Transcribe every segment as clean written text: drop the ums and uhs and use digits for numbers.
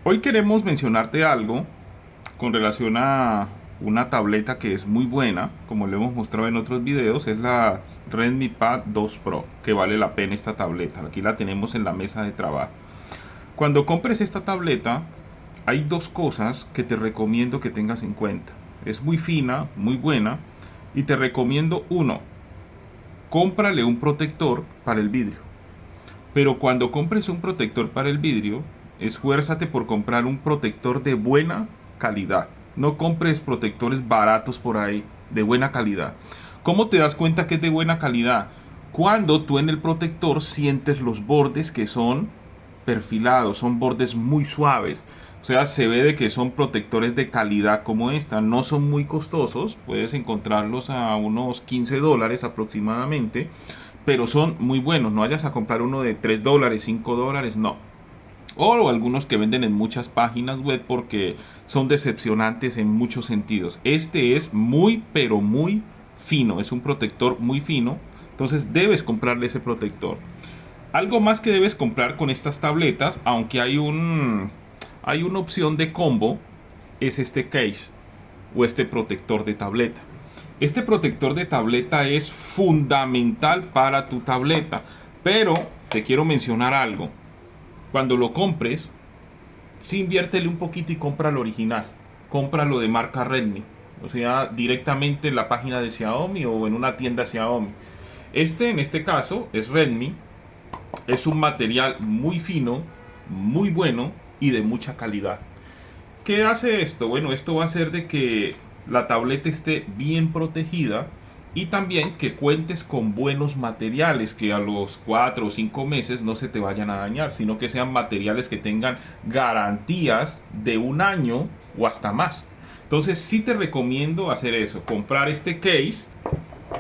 Hoy queremos mencionarte algo con relación a una tableta que es muy buena, como le hemos mostrado en otros videos, es la Redmi Pad 2 Pro, que vale la pena esta tableta. Aquí la tenemos en la mesa de trabajo. Cuando compres esta tableta, hay dos cosas que te recomiendo que tengas en cuenta. Es muy fina, muy buena, y te recomiendo uno, cómprale un protector para el vidrio. Pero cuando compres un protector para el vidrio, esfuérzate por comprar un protector de buena calidad. No compres protectores baratos por ahí, de buena calidad. ¿Cómo te das cuenta que es de buena calidad? Cuando tú en el protector sientes los bordes que son perfilados, son bordes muy suaves. O sea, se ve de que son protectores de calidad como esta. No son muy costosos, puedes encontrarlos a unos $15 aproximadamente, pero son muy buenos. No vayas a comprar uno de $3, $5, no. O algunos que venden en muchas páginas web porque son decepcionantes en muchos sentidos. Este es muy, pero muy fino. Es un protector muy fino. Entonces debes comprarle ese protector. Algo más que debes comprar con estas tabletas, aunque hay una opción de combo, es este case o este protector de tableta. Este protector de tableta es fundamental para tu tableta, pero te quiero mencionar algo. Cuando lo compres, sí inviértele un poquito y compra lo original. Cómpralo de marca Redmi. O sea, directamente en la página de Xiaomi o en una tienda Xiaomi. En este caso, es Redmi. Es un material muy fino, muy bueno y de mucha calidad. ¿Qué hace esto? Bueno, esto va a hacer de que la tableta esté bien protegida y también que cuentes con buenos materiales que a los 4 o 5 meses no se te vayan a dañar, sino que sean materiales que tengan garantías de un año o hasta más. Entonces sí te recomiendo hacer eso, comprar este case,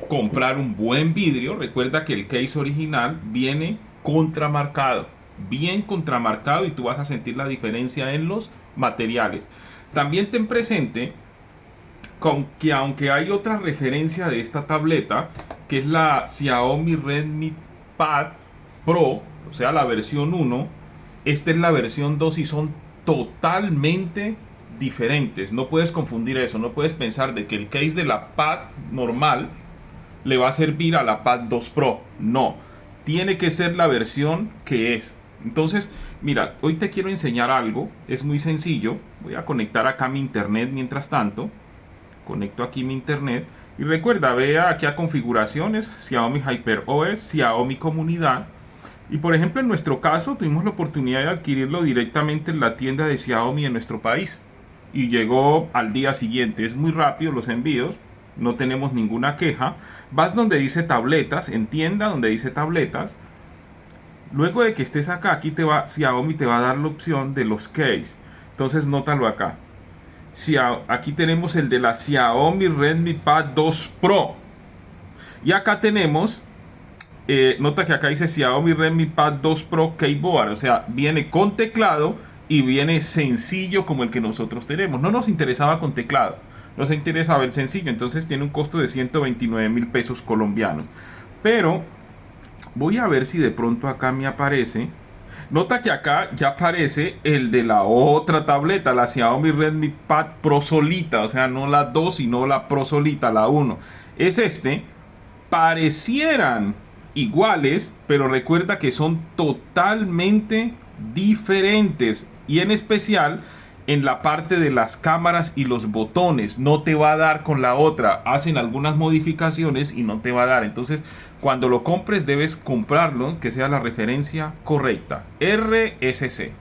comprar un buen vidrio. Recuerda que el case original viene contramarcado, bien contramarcado, y tú vas a sentir la diferencia en los materiales. También ten presente con que aunque hay otra referencia de esta tableta, que es la Xiaomi Redmi Pad Pro, o sea la versión 1, esta es la versión 2 y son totalmente diferentes. No puedes confundir eso, no puedes pensar de que el case de la Pad normal le va a servir a la Pad 2 Pro. No, tiene que ser la versión que es. Entonces, mira, hoy te quiero enseñar algo, es muy sencillo. Voy a conectar acá mi internet mientras tanto. Conecto aquí mi internet y recuerda, vea aquí a configuraciones, Xiaomi HyperOS, Xiaomi Comunidad. Y por ejemplo, en nuestro caso tuvimos la oportunidad de adquirirlo directamente en la tienda de Xiaomi en nuestro país y llegó al día siguiente. Es muy rápido los envíos, no tenemos ninguna queja. Vas donde dice tabletas, en tienda donde dice tabletas. Luego de que estés acá, Xiaomi te va a dar la opción de los case. Entonces nótalo acá. Aquí tenemos el de la Xiaomi Redmi Pad 2 Pro. Y acá tenemos, nota que acá dice Xiaomi Redmi Pad 2 Pro Keyboard. O sea, viene con teclado y viene sencillo como el que nosotros tenemos. No nos interesaba con teclado, nos interesaba el sencillo. Entonces tiene un costo de 129.000 pesos colombianos. Pero voy a ver si de pronto acá me aparece. Nota que acá ya aparece el de la otra tableta, la Xiaomi Redmi Pad Pro solita, o sea, no la 2, sino la Pro solita, la 1. Es parecieran iguales, pero recuerda que son totalmente diferentes. Y en especial en la parte de las cámaras y los botones, no te va a dar con la otra. Hacen algunas modificaciones y no te va a dar. Entonces, cuando lo compres debes comprarlo que sea la referencia correcta, RSC.